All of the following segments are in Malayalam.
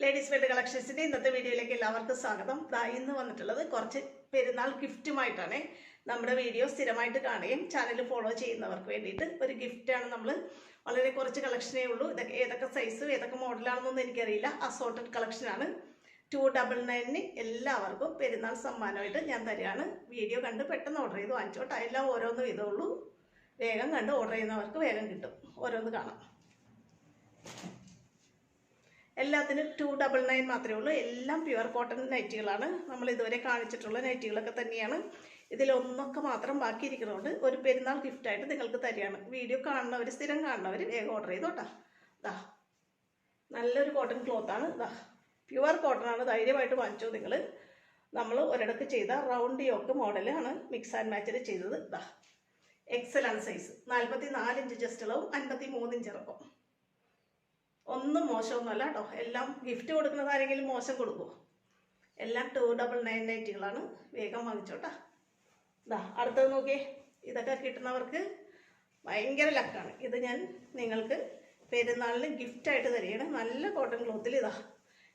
ലേഡീസ് വെയർ കളക്ഷൻസിൻ്റെ ഇന്നത്തെ വീഡിയോയിലേക്ക് എല്ലാവർക്കും സ്വാഗതം. ഇന്ന് വന്നിട്ടുള്ളത് കുറച്ച് പെരുന്നാൾ ഗിഫ്റ്റുമായിട്ടാണ്. നമ്മുടെ വീഡിയോ സ്ഥിരമായിട്ട് കാണുകയും ചാനൽ ഫോളോ ചെയ്യുന്നവർക്ക് വേണ്ടിയിട്ട് ഒരു ഗിഫ്റ്റാണ്. നമ്മൾ വളരെ കുറച്ച് കളക്ഷനേ ഉള്ളൂ. ഇതൊക്കെ ഏതൊക്കെ സൈസ് ഏതൊക്കെ മോഡലാണെന്നൊന്നും എനിക്കറിയില്ല. അസോർട്ടഡ് കളക്ഷനാണ്. 299 എല്ലാവർക്കും പെരുന്നാൾ സമ്മാനമായിട്ട് ഞാൻ തരികയാണ്. വീഡിയോ കണ്ട് പെട്ടെന്ന് ഓർഡർ ചെയ്ത് വാങ്ങിച്ചോട്ടെ. എല്ലാം ഓരോന്ന് വീതമുള്ളൂ. വേഗം കണ്ട് ഓർഡർ ചെയ്യുന്നവർക്ക് വേഗം കിട്ടും. ഓരോന്ന് കാണാം. എല്ലാത്തിനും 299 മാത്രമേ ഉള്ളൂ. എല്ലാം പ്യുവർ കോട്ടൺ നൈറ്റികളാണ്. നമ്മൾ ഇതുവരെ കാണിച്ചിട്ടുള്ള നൈറ്റികളൊക്കെ തന്നെയാണ്. ഇതിലൊന്നൊക്കെ മാത്രം ബാക്കിയിരിക്കുന്നതുകൊണ്ട് ഒരു പെരുന്നാൾ ഗിഫ്റ്റായിട്ട് നിങ്ങൾക്ക് തരികയാണ്. വീഡിയോ കാണുന്നവർ, സ്ഥിരം കാണുന്നവർ വേഗം ഓർഡർ ചെയ്തോട്ടാ. നല്ലൊരു കോട്ടൺ ക്ലോത്താണ്. പ്യുവർ കോട്ടൺ ആണ്. ധൈര്യമായിട്ട് വാങ്ങിച്ചോ നിങ്ങൾ. നമ്മൾ ഒരിടക്ക് ചെയ്ത റൗണ്ട് യോക്ക് മോഡലാണ് മിക്സ് ആൻഡ് മാച്ചിൽ ചെയ്തത്. എക്സൽ ആണ് സൈസ്. 44 ഇഞ്ച് ചെസ്റ്റ് അളവും 53 ഇഞ്ച് ഇറക്കും. ഒന്നും മോശമൊന്നുമല്ല കേട്ടോ. എല്ലാം ഗിഫ്റ്റ് കൊടുക്കുന്നത് ആരെങ്കിലും മോശം കൊടുക്കുമോ? എല്ലാം 299 നൈറ്റികളാണ്. വേഗം വാങ്ങിച്ചോട്ടാ. അടുത്തത് നോക്കിയേ. ഇതൊക്കെ കിട്ടുന്നവർക്ക് ഭയങ്കര ലക്കാണ്. ഇത് ഞാൻ നിങ്ങൾക്ക് പെരുന്നാളിന് ഗിഫ്റ്റായിട്ട് തരികയാണ്. നല്ല കോട്ടൺ ക്ലോത്തിൽ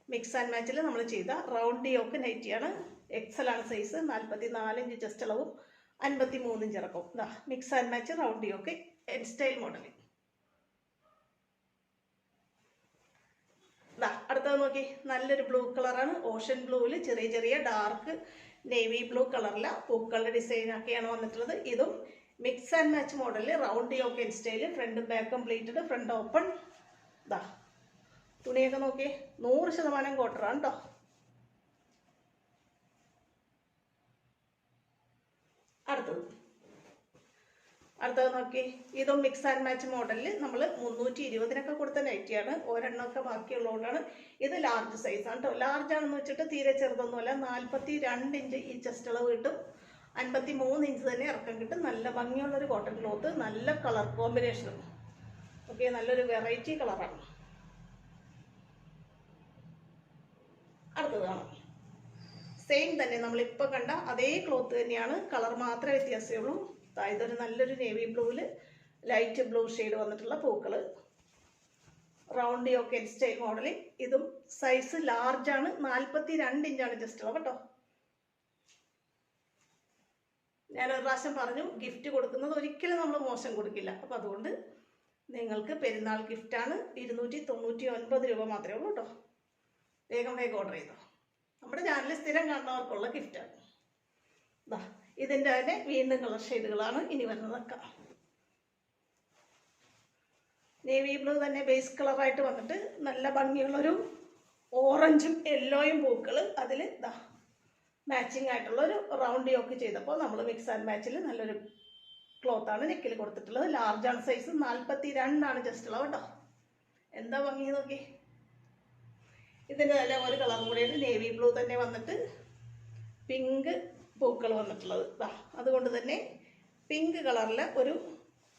മിക്സ് ആൻഡ് മാച്ചിൽ നമ്മൾ ചെയ്ത റൗണ്ട് യോക്ക് നൈറ്റിയാണ്. എക്സൽ ആണ് സൈസ്. 44 ഇഞ്ച് ചെസ്റ്റ് അളവും 53 ഇഞ്ച് ഇറക്കും. Mix and match round yoke N style model. അടുത്തത് നോക്കി. നല്ലൊരു ബ്ലൂ കളറാണ്. ഓഷൻ ബ്ലൂവിൽ ചെറിയ ചെറിയ ഡാർക്ക് നേവി ബ്ലൂ കളറിലെ പൂക്കളുടെ ഡിസൈനൊക്കെയാണ് വന്നിട്ടുള്ളത്. ഇതും മിക്സ് ആൻഡ് മാച്ച് മോഡലിൽ round yoke N style. Front back completed, front open. തുണിയൊക്കെ നോക്കി. 100% കോട്ടറാണ് കേട്ടോ. അടുത്തത് നോക്കി. ഇതും മിക്സ് ആൻഡ് മാച്ച് മോഡലിൽ നമ്മൾ 320 കൊടുത്ത നൈറ്റിയാണ്. ഒരെണ്ണമൊക്കെ ബാക്കിയുള്ളതുകൊണ്ടാണ്. ഇത് ലാർജ് സൈസാണ് കേട്ടോ. ലാർജ് ആണെന്ന് വെച്ചിട്ട് തീരെ ചെറുതൊന്നുമല്ല. 42 ഇഞ്ച് ഈ ചെസ്റ്റ് അളവ് കിട്ടും. 53 ഇഞ്ച് തന്നെ ഇറക്കം കിട്ടും. നല്ല ഭംഗിയുള്ളൊരു കോട്ടൺ ക്ലോത്ത്. നല്ല കളർ കോമ്പിനേഷനും. ഓക്കെ, നല്ലൊരു വെറൈറ്റി കളറാണ്. അടുത്തത് കാണാം. സെയിം തന്നെ നമ്മളിപ്പോൾ കണ്ട അതേ ക്ലോത്ത് തന്നെയാണ്. കളർ മാത്രമേ വ്യത്യാസമേ ഉള്ളൂ. ഇതൊരു നല്ലൊരു നേവി ബ്ലൂവിൽ ലൈറ്റ് ബ്ലൂ ഷെയ്ഡ് വന്നിട്ടുള്ള പൂക്കൾ. Round yoke N style model. ഇതും സൈസ് ലാർജാണ്. 42 ഇഞ്ചാണ് ജസ്റ്റ് അളവ് കേട്ടോ. ഞാനൊരു പ്രാവശ്യം പറഞ്ഞു, ഗിഫ്റ്റ് കൊടുക്കുന്നത് ഒരിക്കലും നമ്മൾ മോശം കൊടുക്കില്ല. അപ്പം അതുകൊണ്ട് നിങ്ങൾക്ക് പെരുന്നാൾ ഗിഫ്റ്റാണ്. 299 രൂപ മാത്രമേ ഉള്ളൂ കേട്ടോ. വേഗം വേഗം ഓർഡർ ചെയ്തോ. നമ്മുടെ ചാനലിൽ സ്ഥിരം കാണുന്നവർക്കുള്ള ഗിഫ്റ്റാണ്. ഇതിൻ്റെ തന്നെ വീണ്ടും കളർ ഷെയ്ഡുകളാണ് ഇനി വരുന്നതൊക്കെ. നേവി ബ്ലൂ തന്നെ ബേസ് കളറായിട്ട് വന്നിട്ട് നല്ല ഭംഗിയുള്ളൊരു ഓറഞ്ചും യെല്ലോയും പൂക്കൾ. അതിൽ മാച്ചിങ് ആയിട്ടുള്ളൊരു റൗണ്ട് യോക്ക് ചെയ്തപ്പോൾ നമ്മൾ മിക്സ് ആൻഡ് മാച്ചിൽ നല്ലൊരു ക്ലോത്താണ് നെക്കിൽ കൊടുത്തിട്ടുള്ളത്. ലാർജാണ് സൈസ്. 42 ജസ്റ്റ് അളവ് കേട്ടോ. എന്താ ഭംഗി നോക്കി. ഇതിൻ്റെ തന്നെ ഒരു കളർ കൂടെയാണ്. നേവി ബ്ലൂ തന്നെ വന്നിട്ട് പിങ്ക് പൂക്കൾ വന്നിട്ടുള്ളത്. അതുകൊണ്ട് തന്നെ പിങ്ക് കളറിലെ ഒരു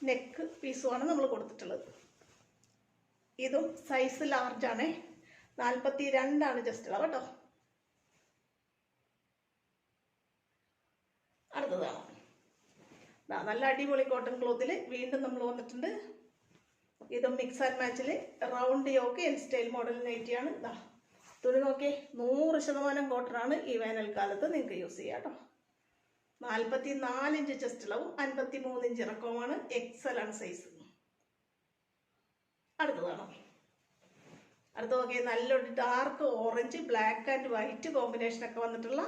നെക്ക് പീസുമാണ് നമ്മൾ കൊടുത്തിട്ടുള്ളത്. ഇതും സൈസ് ലാർജാണ്. 42 ജസ്റ്റ് അളവ് കേട്ടോ. അടുത്തതാണ് നല്ല അടിപൊളി കോട്ടൺ ക്ലോത്തിൽ വീണ്ടും നമ്മൾ വന്നിട്ടുണ്ട്. ഇതും മിക്സ് ആൻഡ് മാച്ചിൽ round yoke N style model നൈറ്റിയാണ്. തുണി നോക്കി. 100% കോട്ടനാണ്. ഈ വേനൽക്കാലത്ത് നിങ്ങൾക്ക് യൂസ് ചെയ്യാം കേട്ടോ. 44 ഇഞ്ച് ചെസ്റ്റ് അളവും 53 ഇഞ്ച് ഇറക്കവുമാണ്. എക്സൽ ആണ് സൈസ്. അടുത്തതാണ്. അടുത്ത നോക്കി. നല്ലൊരു dark orange, black and white കോമ്പിനേഷനൊക്കെ വന്നിട്ടുള്ള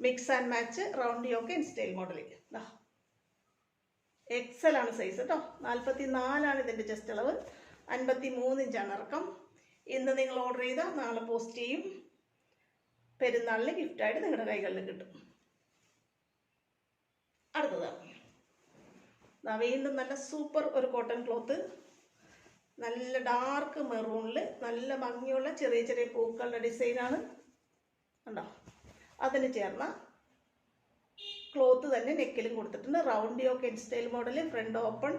mix and match round yoke N style model. XL ആണ് സൈസ് കേട്ടോ. 44 ഇതിൻ്റെ ചെസ്റ്റ് അളവ്. 53 ഇഞ്ചാണ് ഇറക്കം. ഇന്ന് നിങ്ങൾ ഓർഡർ ചെയ്താൽ നാളെ പോസ്റ്റ് ചെയ്യും. പെരുന്നാളിന് ഗിഫ്റ്റായിട്ട് നിങ്ങളുടെ കൈകളിൽ കിട്ടും. അടുത്തതാണ്. വീണ്ടും നല്ല സൂപ്പർ ഒരു കോട്ടൺ ക്ലോത്ത്. നല്ല ഡാർക്ക് മെറൂണിൽ നല്ല ഭംഗിയുള്ള ചെറിയ ചെറിയ പൂക്കളുടെ ഡിസൈനാണ് കണ്ടോ. അതിന് ചേർന്ന ക്ലോത്ത് തന്നെ നെക്കിലും കൊടുത്തിട്ടുണ്ട്. Round yoke N style model. Front open,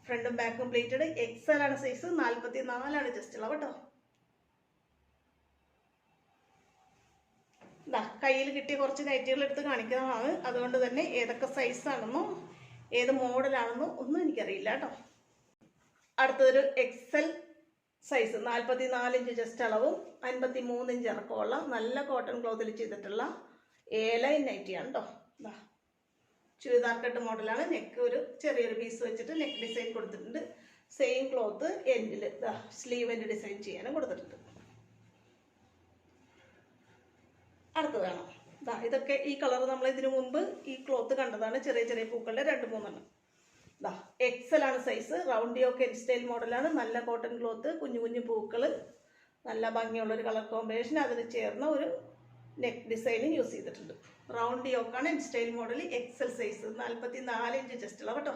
ഫ്രണ്ടും ബാക്കും പ്ലേറ്റഡ്. എക്സൽ ആണ് സൈസ്. 44 ജസ്റ്റ് അളവ് കേട്ടോ. കയ്യിൽ കിട്ടിയ കുറച്ച് നൈറ്റികൾ എടുത്ത് കാണിക്കുന്നതാണ്. അതുകൊണ്ട് തന്നെ ഏതൊക്കെ സൈസാണെന്നോ ഏത് മോഡലാണെന്നോ ഒന്നും എനിക്കറിയില്ല കേട്ടോ. അടുത്തതൊരു എക്സൽ സൈസ് 44 ഇഞ്ച് ചെസ്റ്റ് അളവും 53 ഇഞ്ച് ഇറക്കമുള്ള നല്ല കോട്ടൺ ക്ലോത്തിൽ ചെയ്തിട്ടുള്ള A-ലൈൻ നൈറ്റിയാണ് കേട്ടോ. ഇതാ ചുരിദാർ കട്ട് മോഡലാണ്. നെക്ക് ഒരു ചെറിയൊരു പീസ് വെച്ചിട്ട് നെക്ക് ഡിസൈൻ കൊടുത്തിട്ടുണ്ട്. സെയിം ക്ലോത്ത് എൻഡിൽ ഇതാ സ്ലീവിൻ്റെ ഡിസൈൻ ചെയ്യാനും കൊടുത്തിട്ടുണ്ട്. അടുത്ത് വേണം ഇതാ ഇതൊക്കെ ഈ കളർ നമ്മൾ ഇതിനു മുമ്പ് ഈ ക്ലോത്ത് കണ്ടതാണ്. ചെറിയ ചെറിയ പൂക്കളുടെ 2-3 ഇതാ എക്സലാണ് size. Round yoke N style മോഡലാണ്. നല്ല കോട്ടൺ ക്ലോത്ത്, കുഞ്ഞു കുഞ്ഞു പൂക്കൾ, നല്ല ഭംഗിയുള്ളൊരു കളർ കോമ്പിനേഷൻ, അതിന് ചേർന്ന ഒരു നെക്ക് ഡിസൈനും യൂസ് ചെയ്തിട്ടുണ്ട്. റൗണ്ട് യോക്കാണ് N style model. XL size 44 inch chest അളവ് കേട്ടോ.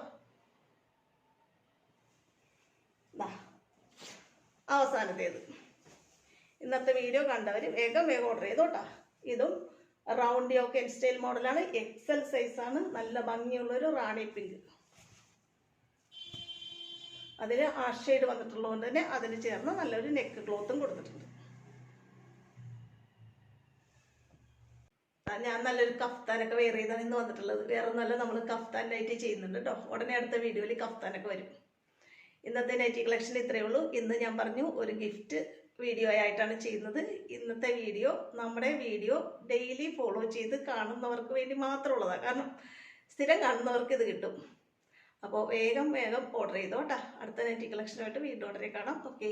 അവസാനത്തേത് ഇന്നത്തെ വീഡിയോ കണ്ടവർ വേഗം ഓർഡർ ചെയ്തോട്ടാ. ഇതും റൗണ്ട് യോക്ക് എൻ സ്റ്റൈൽ മോഡലാണ്. എക്സൽ സൈസാണ്. നല്ല ഭംഗിയുള്ളൊരു റാണി പിങ്ക്, അതിൽ ആ ഷെയ്ഡ് വന്നിട്ടുള്ളതുകൊണ്ട് തന്നെ അതിന് ചേർന്ന് നല്ലൊരു നെക്ക് ക്ലോത്തും കൊടുത്തിട്ടുണ്ട്. ഞാൻ നല്ലൊരു കഫ്താനൊക്കെ വെയർ ചെയ്താണ് ഇന്ന് വന്നിട്ടുള്ളത്. വേറെ ഒന്നല്ല, നമ്മൾ കഫ്താൻ നൈറ്റി ചെയ്യുന്നുണ്ട് കേട്ടോ. ഉടനെ അടുത്ത വീഡിയോയിൽ കഫ്താനൊക്കെ വരും. ഇന്നത്തെ നൈറ്റി കളക്ഷൻ ഇത്രയേ ഉള്ളൂ. ഇന്ന് ഞാൻ പറഞ്ഞു ഒരു ഗിഫ്റ്റ് വീഡിയോ ആയിട്ടാണ് ചെയ്യുന്നത്. ഇന്നത്തെ വീഡിയോ നമ്മുടെ വീഡിയോ ഡെയിലി ഫോളോ ചെയ്ത് കാണുന്നവർക്ക് വേണ്ടി മാത്രമുള്ളതാണ്. കാരണം സ്ഥിരം കാണുന്നവർക്ക് ഇത് കിട്ടും. അപ്പോൾ വേഗം ഓർഡർ ചെയ്തോ കേട്ടോ. അടുത്ത നൈറ്റി കളക്ഷനുമായിട്ട് വീണ്ടും ഉടനെ കാണാം. ഓക്കെ.